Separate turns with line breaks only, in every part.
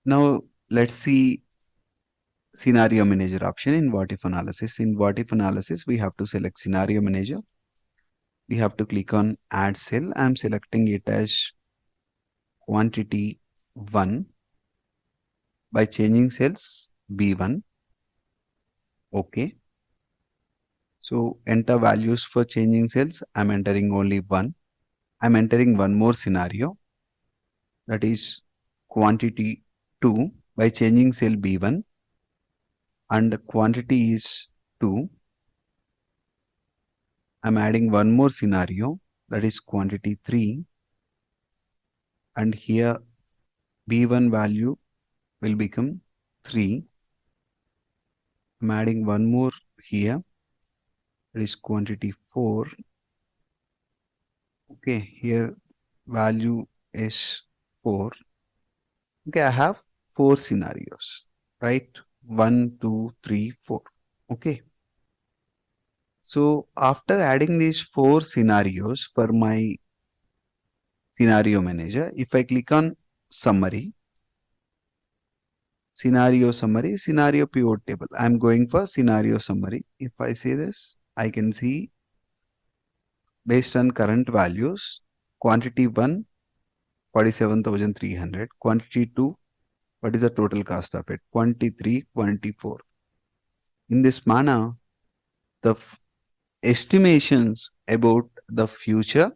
Now let's see scenario manager option in what if analysis. In what if analysis, we have to select scenario manager. We have to click on add cell. I'm selecting it as quantity 1 by changing cells B1. Okay. So enter values for changing cells. I'm entering only 1. I'm entering one more scenario, that is quantity 2 by changing cell B1, and quantity is 2. I'm adding one more scenario, that is quantity 3, and here B1 value will become 3. I'm adding one more here, that is quantity 4. Okay, here value is 4. Okay, I have 4 scenarios, right? 1, 2, 3, 4. Okay. So after adding these 4 scenarios for my scenario manager, if I click on summary, scenario pivot table, I'm going for scenario summary. If I say this, I can see based on current values, quantity 1, 47,300, quantity 2, what is the total cost of it? Quantity 3, quantity 4. In this manner, the estimations about the future,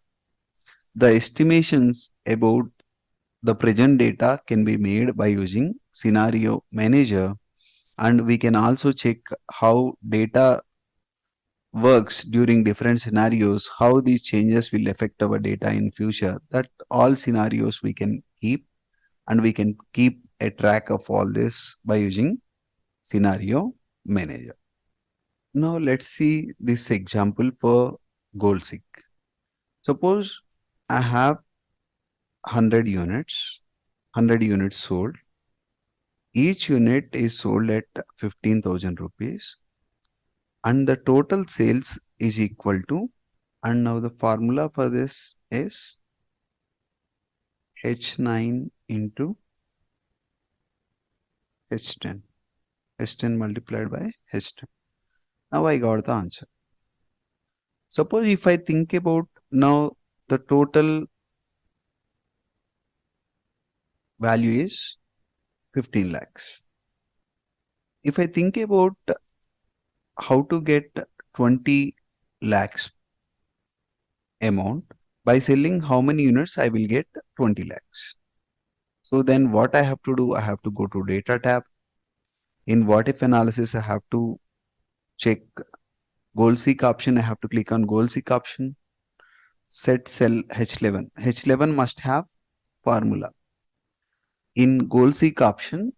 the estimations about the present data can be made by using scenario manager, and we can also check how data works during different scenarios, how these changes will affect our data in future. That all scenarios we can keep, and we can keep a track of all this by using scenario manager. Now let's see this example for goal seek. Suppose I have 100 units, 100 units sold. Each unit is sold at 15,000 rupees, and the total sales is equal to, and now the formula for this is H9 into H10, H10 multiplied by H10. Now I got the answer. Suppose if I think about now the total value is 15 lakhs. If I think about how to get 20 lakhs amount, by selling how many units I will get 20 lakhs. So then what I have to do, I have to go to data tab. In what if analysis, I have to check goal seek option. I have to click on goal seek option, set cell H11. H11 must have formula. In goal seek option,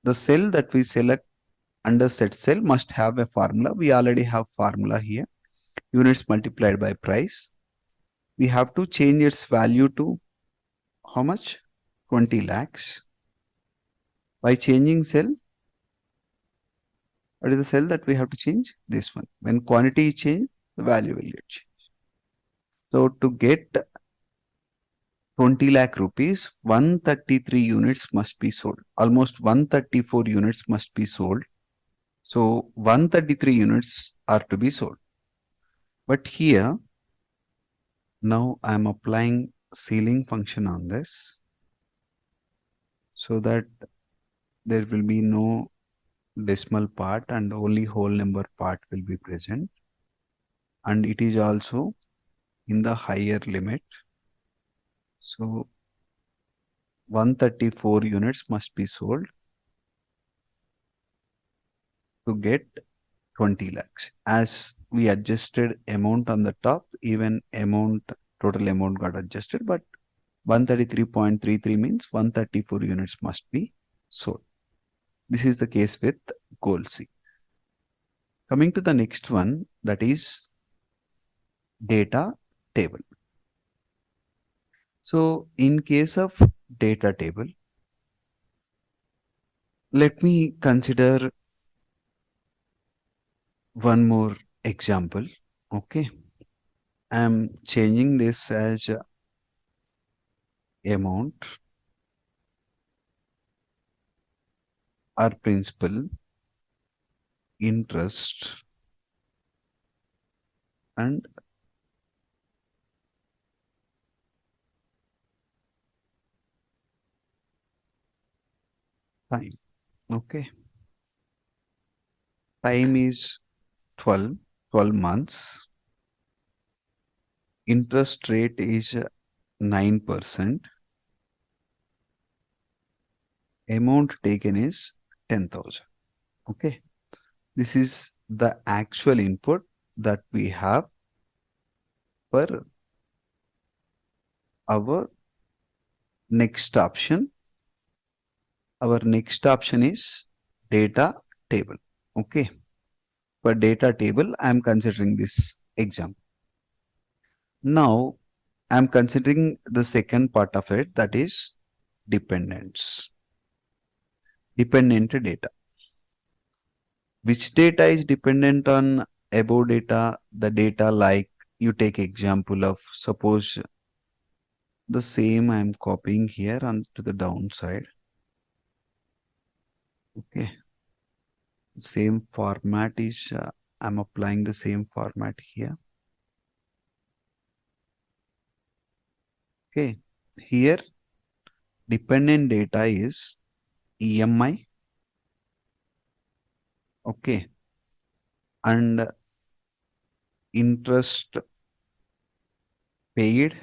the cell that we select under set cell must have a formula. We already have formula here, units multiplied by price. We have to change its value to how much? 20 lakhs. By changing cell, what is the cell that we have to change? This one. When quantity is changed, the value will get changed. So to get 20 lakh rupees, 133 units must be sold. Almost 134 units must be sold. So 133 units are to be sold. But here, now I am applying ceiling function on this so that there will be no decimal part and only whole number part will be present. And it is also in the higher limit. So 134 units must be sold to get 20 lakhs. As we adjusted amount on the top, even total amount got adjusted, but 133.33 means 134 units must be sold. This is the case with goal C. Coming to the next one, that is data table. So in case of data table, let me consider one more example. Okay. I am changing this as amount. are principal, interest, and time. Okay. Time is 12 months. Interest rate is 9%. Amount taken is 10,000. Okay. This is the actual input that we have for our next option. Our next option is data table. Okay. For data table, I am considering this example. Now, I am considering the second part of it, that is dependence. Dependent data. Which data is dependent on above data? The data, like you take example of, suppose the same I am copying here onto the downside. Okay. Same format is, I'm applying the same format here. Okay. Here, dependent data is EMI. Okay. And interest paid.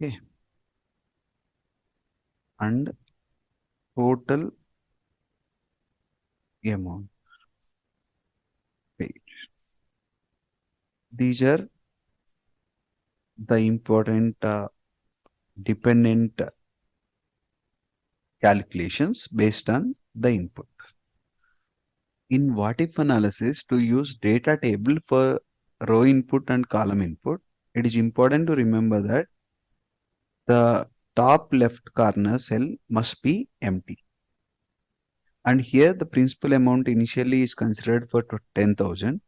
Okay. And total amount paid. These are the important dependent calculations based on the input. In what if analysis, to use data table for row input and column input, it is important to remember that the top left corner cell must be empty. And here the principal amount initially is considered for 10,000.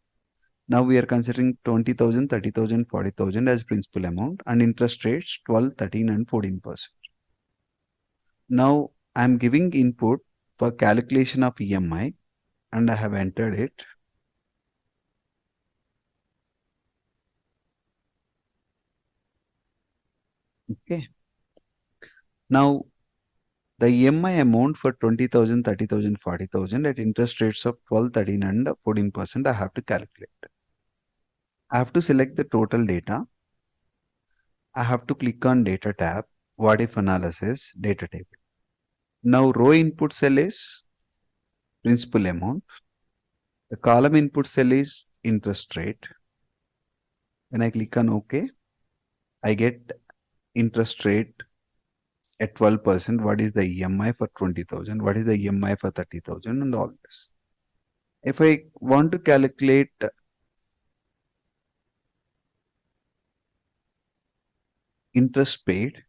Now we are considering 20,000, 30,000, 40,000 as principal amount, and interest rates 12, 13 and 14%. Now I am giving input for calculation of EMI and I have entered it. Okay. Now the EMI amount for 20,000, 30,000, 40,000 at interest rates of 12, 13 and 14% I have to calculate. I have to select the total data. I have to click on data tab, what if analysis, data table. Now row input cell is principal amount. The column input cell is interest rate. When I click on OK, I get interest rate at 12%. What is the EMI for 20,000? What is the EMI for 30,000 and all this. If I want to calculate interest paid,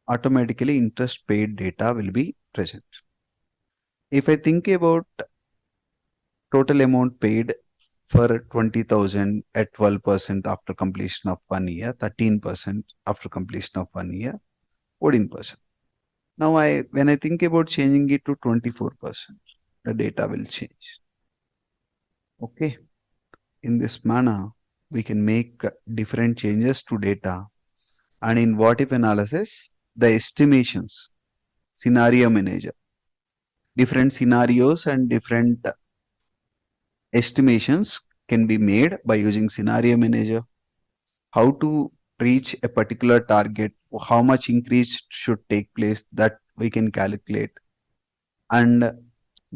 automatically interest paid data will be present. If I think about total amount paid for 20,000 at 12% after completion of 1 year, 13% after completion of 1 year, 14%. Now when I think about changing it to 24%, the data will change. Okay. In this manner, we can make different changes to data. And in what if analysis, the estimations, scenario manager, different scenarios and different estimations can be made by using scenario manager. How to reach a particular target, how much increase should take place, that we can calculate. And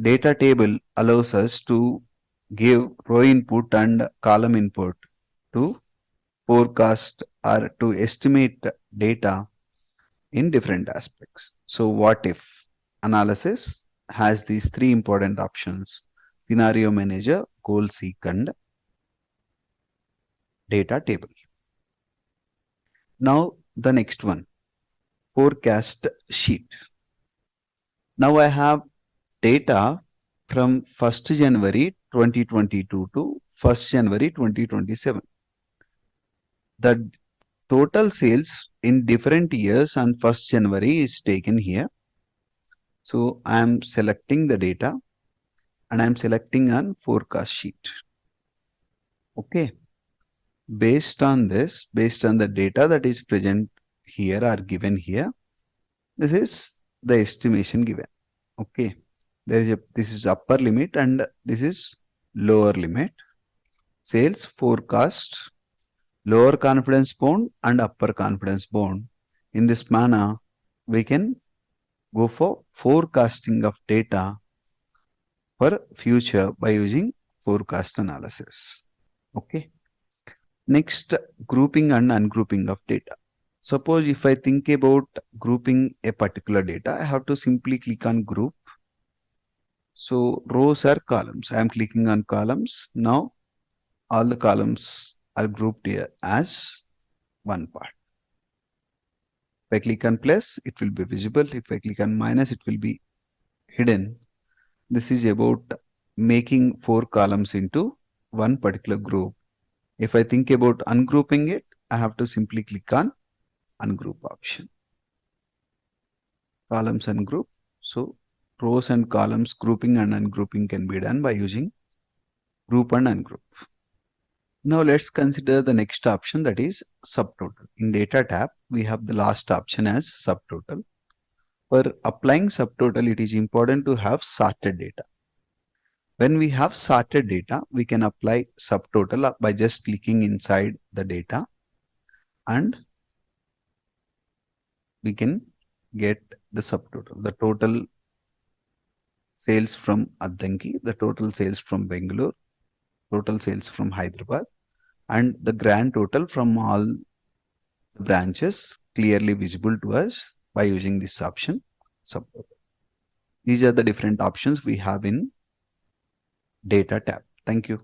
data table allows us to give row input and column input to forecast or to estimate data in different aspects. So what if analysis has these three important options: scenario manager, goal seek and data table. Now the next one, forecast sheet. Now I have data from 1st January 2022 to 1st January 2027. The total sales in different years and 1st January is taken here. So I am selecting the data and I am selecting an forecast sheet. Okay. Based on this, based on the data that is present here or given here, this is the estimation given. Okay. This is upper limit and this is lower limit. Sales forecast, lower confidence bound and upper confidence bound. In this manner, we can go for forecasting of data for future by using forecast analysis. Okay. Next, grouping and ungrouping of data. Suppose if I think about grouping a particular data, I have to simply click on group. So rows are columns. I am clicking on columns. Now all the columns are grouped here as one part. If I click on plus, it will be visible. If I click on minus, it will be hidden. This is about making 4 columns into one particular group. If I think about ungrouping it, I have to simply click on ungroup option. Columns ungroup. So rows and columns grouping and ungrouping can be done by using group and ungroup. Now let's consider the next option, that is subtotal. In data tab, we have the last option as subtotal. For applying subtotal, it is important to have sorted data. When we have sorted data, we can apply subtotal by just clicking inside the data and we can get the subtotal. The total sales from Addanki, the total sales from Bangalore, total sales from Hyderabad, and the grand total from all branches clearly visible to us by using this option subtotal. These are the different options we have in data tab. Thank you.